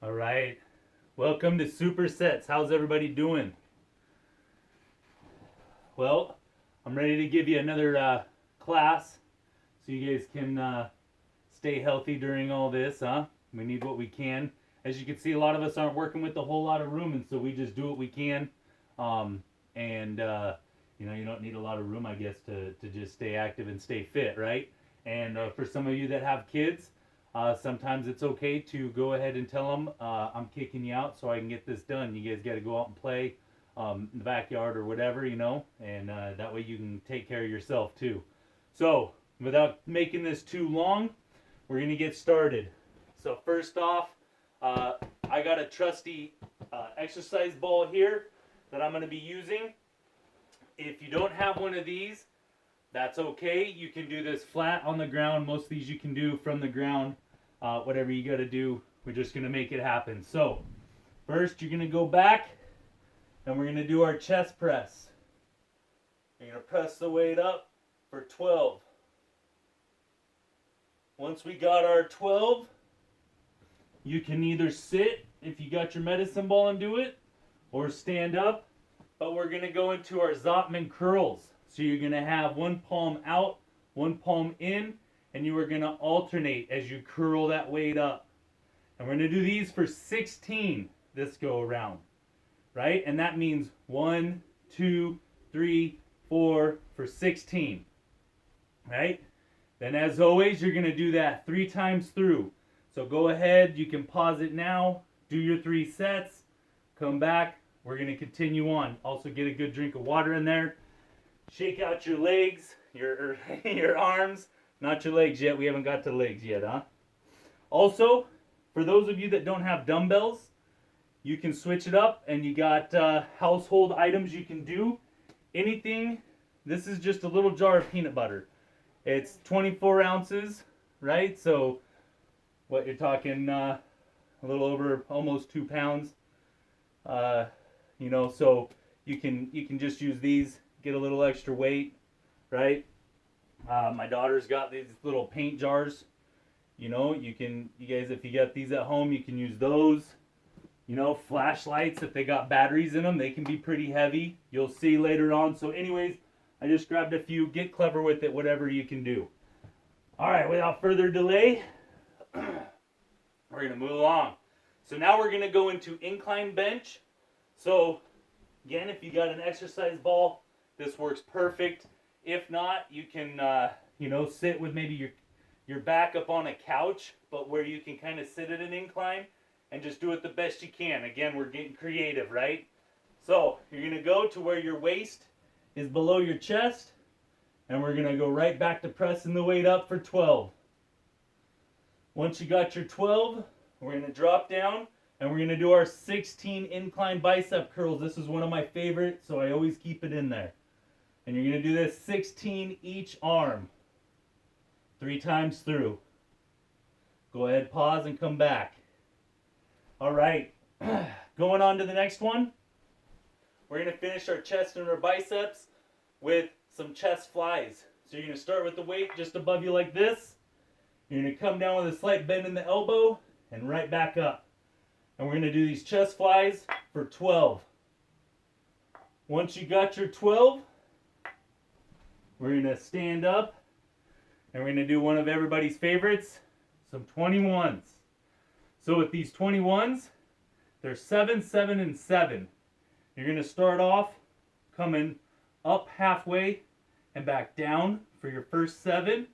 All right. Welcome to Supersets. How's everybody doing? Well, I'm ready to give you another class so you guys can stay healthy during all this, huh? We need what we can. As you can see, a lot of us aren't working with a whole lot of room, and so we just do what we can. Um, and you don't need a lot of room, I guess, to just stay active and stay fit, right? And for some of you that have kids, sometimes it's okay to go ahead and tell them, I'm kicking you out so I can get this done. You guys got to go out and play in the backyard or whatever, and that way you can take care of yourself too. So, without making this too long, we're going to get started. So, first off, I got a trusty exercise ball here that I'm going to be using. If you don't have one of these, that's okay. You can do this flat on the ground. Most of these you can do from the ground. Whatever you got to do, we're just going to make it happen. So, first you're going to go back and we're going to do our chest press. You're going to press the weight up for 12. Once we got our 12, you can either sit if you got your medicine ball and do it, or stand up. But we're going to go into our Zottman curls. So you're going to have one palm out, one palm in, and you are going to alternate as you curl that weight up. And we're going to do these for 16 this go around, right? And that means 1, 2, 3, 4 for 16, right? Then as always, you're going to do that 3 times through. So go ahead, you can pause it now, do your 3 sets, come back, we're going to continue on. Also get a good drink of water in there. Shake out your legs, your arms. Not your legs yet. We haven't got to legs yet, huh? Also, for those of you that don't have dumbbells, you can switch it up and you got household items you can do. Anything. This is just a little jar of peanut butter. It's 24 ounces, right? So, what you're talking, a little over almost 2 pounds. So you can just use these, get a little extra weight, right? My daughter's got these little paint jars. You guys, if you got these at home, you can use those. Flashlights, if they got batteries in them, they can be pretty heavy. You'll see later on. So anyways, I just grabbed a few. Get clever with it, whatever you can do. All right, without further delay, we're going to move along. So now we're going to go into incline bench. So again, if you got an exercise ball, this works perfect. If not, you can, sit with maybe your back up on a couch, but where you can kind of sit at an incline and just do it the best you can. Again, we're getting creative, right? So you're going to go to where your waist is below your chest, and we're going to go right back to pressing the weight up for 12. Once you got your 12, we're going to drop down, and we're going to do our 16 incline bicep curls. This is one of my favorites, so I always keep it in there. And you're going to do this 16 each arm. 3 times through. Go ahead, pause, and come back. All right. Going on to the next one. We're going to finish our chest and our biceps with some chest flies. So you're going to start with the weight just above you like this. You're going to come down with a slight bend in the elbow and right back up. And we're going to do these chest flies for 12. Once you got your 12, we're going to stand up and we're going to do one of everybody's favorites, some 21s. So with these 21s, they're 7, 7, and 7. You're going to start off coming up halfway and back down for your first 7.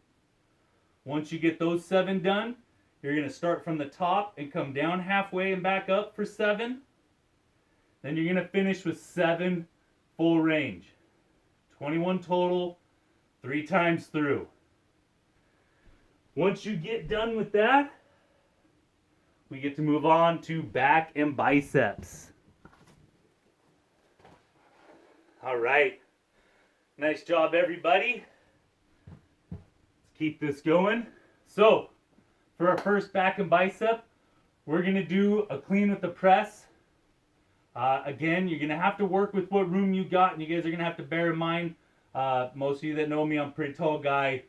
Once you get those 7 done, you're going to start from the top and come down halfway and back up for 7. Then you're going to finish with 7 full range. 21 total, 3 times through. Once you get done with that, we get to move on to back and biceps. All right. Nice job, everybody. Let's keep this going. So, for our first back and bicep, we're going to do a clean with the press. Again, you're going to have to work with what room you got, and you guys are going to have to bear in mind, most of you that know me, I'm a pretty tall guy.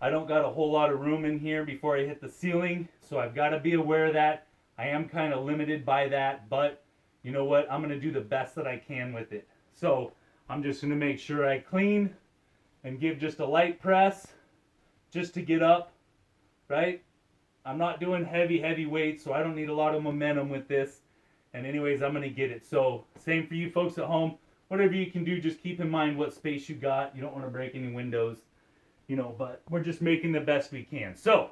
I don't got a whole lot of room in here before I hit the ceiling, so I've got to be aware of that. I am kind of limited by that, but you know what? I'm going to do the best that I can with it. So I'm just going to make sure I clean and give just a light press just to get up, right? I'm not doing heavy weights, so I don't need a lot of momentum with this. And anyways, I'm going to get it. So same for you folks at home. Whatever you can do, just keep in mind what space you got. You don't want to break any windows, you know, but we're just making the best we can. So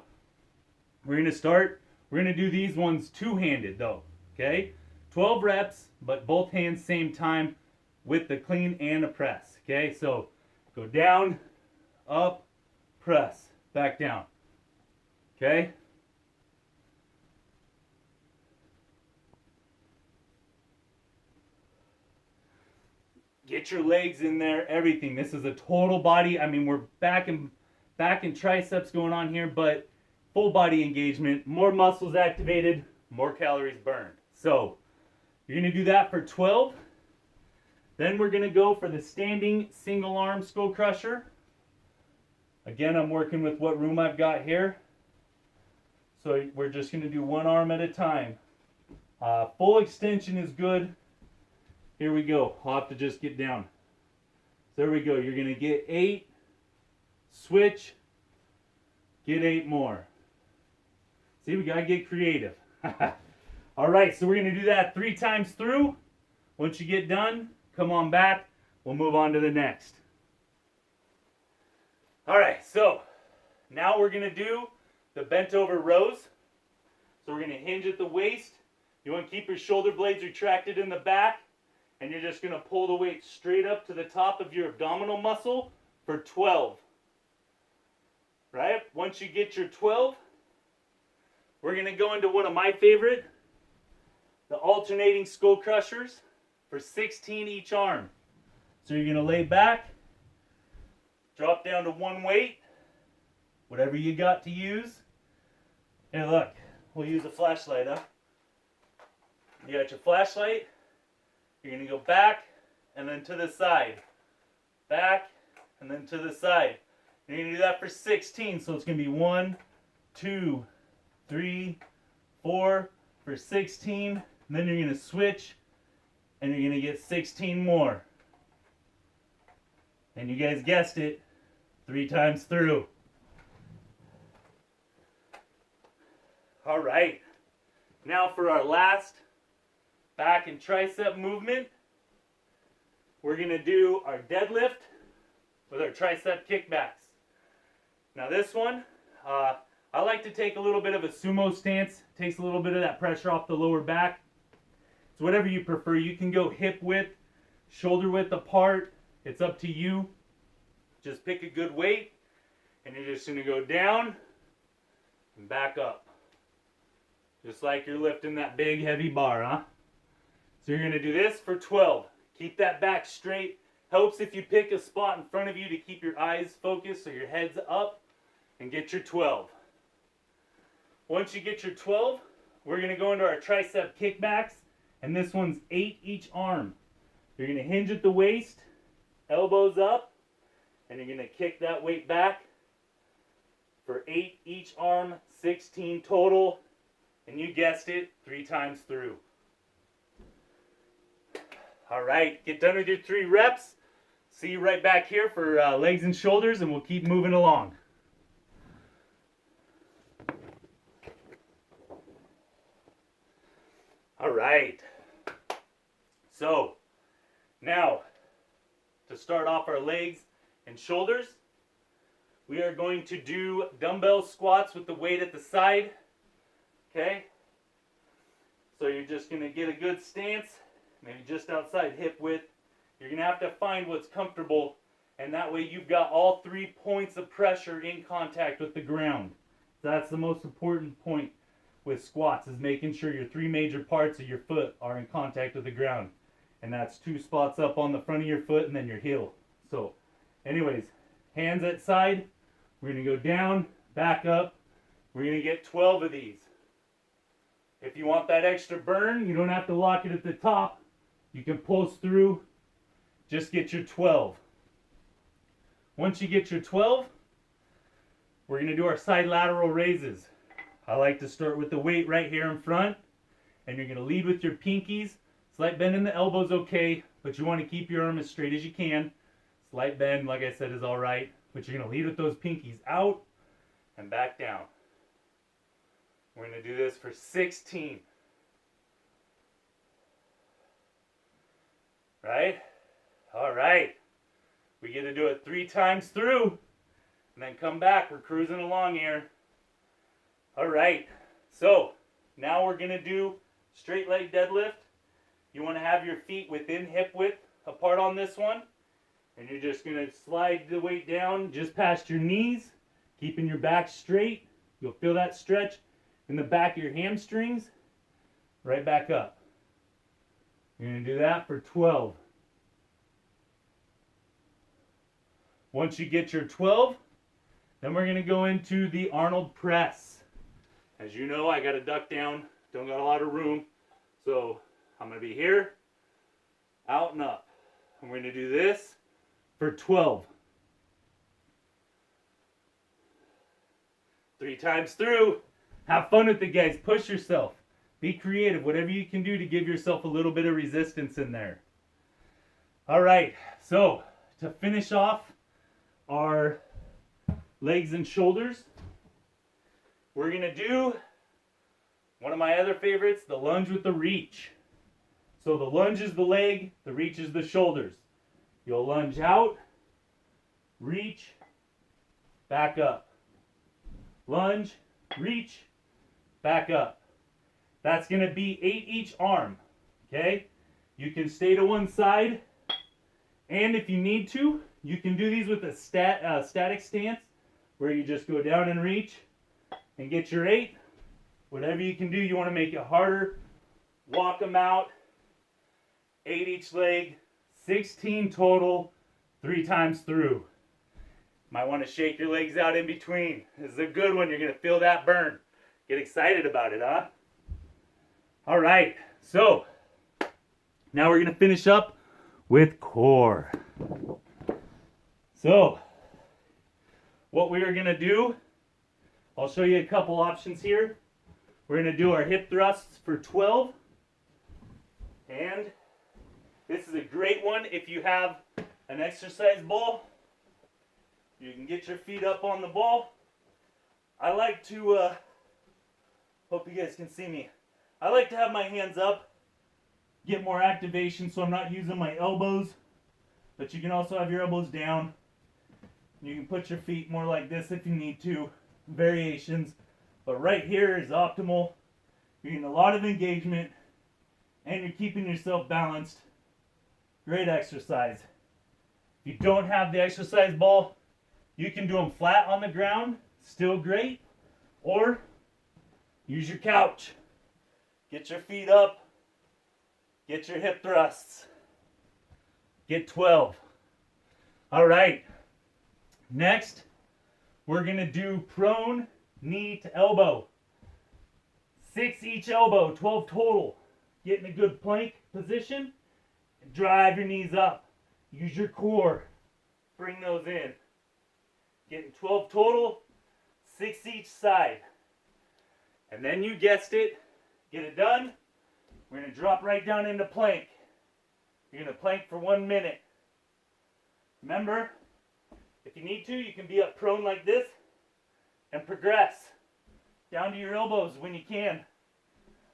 we're going to start. We're going to do these ones two-handed though, okay? 12 reps, but both hands same time with the clean and a press, okay? So go down, up, press, back down, okay? Get your legs in there, everything. This is a total body. I mean, we're back and triceps going on here, but full body engagement, more muscles activated, more calories burned. So you're going to do that for 12. Then we're going to go for the standing single arm skull crusher. Again, I'm working with what room I've got here. So we're just going to do one arm at a time. Full extension is good. Here we go. I'll have to just get down. So there we go. You're going to get 8, switch, get 8 more. See, we got to get creative. All right, so we're going to do that 3 times through. Once you get done, come on back. We'll move on to the next. All right, so now we're going to do the bent over rows. So we're going to hinge at the waist. You want to keep your shoulder blades retracted in the back. And you're just going to pull the weight straight up to the top of your abdominal muscle for 12. Right? Once you get your 12, we're going to go into one of my favorite, the alternating skull crushers for 16 each arm. So you're going to lay back, drop down to one weight, whatever you got to use. Hey, look, we'll use a flashlight, huh? You got your flashlight. You're going to go back and then to the side. Back and then to the side. You're going to do that for 16. So it's going to be 1, 2, 3, 4 for 16. And then you're going to switch and you're going to get 16 more. And you guys guessed it, 3 times through. All right. Now for our last back and tricep movement, we're going to do our deadlift with our tricep kickbacks. Now this one, I like to take a little bit of a sumo stance. Takes a little bit of that pressure off the lower back. So whatever you prefer. You can go hip width, shoulder width apart. It's up to you. Just pick a good weight and you're just going to go down and back up. Just like you're lifting that big heavy bar, huh? So you're going to do this for 12. Keep that back straight. Helps if you pick a spot in front of you to keep your eyes focused so your head's up and get your 12. Once you get your 12, we're going to go into our tricep kickbacks, and this one's 8 each arm. You're going to hinge at the waist, elbows up, and you're going to kick that weight back for 8 each arm, 16 total, and you guessed it, 3 times through. All right, get done with your 3 reps. See you right back here for legs and shoulders, and we'll keep moving along. All right. So, now, to start off our legs and shoulders, we are going to do dumbbell squats with the weight at the side. Okay? So you're just going to get a good stance. Maybe just outside hip width. You're going to have to find what's comfortable, and that way you've got all 3 points of pressure in contact with the ground. That's the most important point with squats, is making sure your 3 major parts of your foot are in contact with the ground. And that's 2 spots up on the front of your foot and then your heel. So anyways, hands at side. We're going to go down, back up. We're going to get 12 of these. If you want that extra burn, you don't have to lock it at the top. You can pulse through. Just get your 12. Once you get your 12, we're going to do our side lateral raises. I like to start with the weight right here in front. and you're going to lead with your pinkies. Slight bend in the elbows, okay, but you want to keep your arm as straight as you can. Slight bend, like I said, is all right, but you're going to lead with those pinkies out and back down. We're going to do this for 16. Right? All right. We get to do it 3 times through, and then come back. We're cruising along here. All right. So now we're going to do straight leg deadlift. You want to have your feet within hip width apart on this one. And you're just going to slide the weight down just past your knees, keeping your back straight. You'll feel that stretch in the back of your hamstrings. Right back up. You're going to do that for 12. Once you get your 12, then we're going to go into the Arnold press. As you know, I got to duck down. Don't got a lot of room. So I'm going to be here, out and up. And we're going to do this for 12. 3 times through. Have fun with it, guys. Push yourself. Be creative. Whatever you can do to give yourself a little bit of resistance in there. All right. So to finish off our legs and shoulders, we're going to do one of my other favorites, the lunge with the reach. So the lunge is the leg, the reach is the shoulders. You'll lunge out, reach, back up. Lunge, reach, back up. That's going to be 8 each arm, okay? You can stay to one side, and if you need to, you can do these with a static stance, where you just go down and reach and get your 8. Whatever you can do, you want to make it harder. Walk them out. 8 each leg, 16 total, 3 times through. Might want to shake your legs out in between. This is a good one. You're going to feel that burn. Get excited about it, huh? All right, so now we're going to finish up with core. So what we are going to do, I'll show you a couple options here. We're going to do our hip thrusts for 12. And this is a great one if you have an exercise ball. You can get your feet up on the ball. I like to, hope you guys can see me. I like to have my hands up, get more activation so I'm not using my elbows. But you can also have your elbows down. You can put your feet more like this if you need to. Variations. But right here is optimal. You're getting a lot of engagement and you're keeping yourself balanced. Great exercise. If you don't have the exercise ball, you can do them flat on the ground. Still great. Or use your couch. Get your feet up. Get your hip thrusts. Get 12. All right. Next, we're going to do prone knee to elbow. 6 each elbow, 12 total. Get in a good plank position and drive your knees up. Use your core. Bring those in. Getting 12 total, 6 each side. And then you guessed it, get it done. We're going to drop right down into plank. You're going to plank for 1 minute. Remember, if you need to, you can be up prone like this and progress down to your elbows when you can.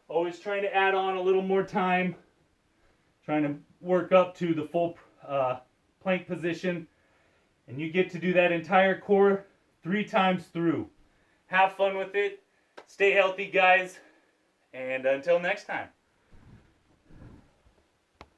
Always trying to add on a little more time. Trying to work up to the full plank position. And you get to do that entire core 3 times through. Have fun with it. Stay healthy, guys. And until next time.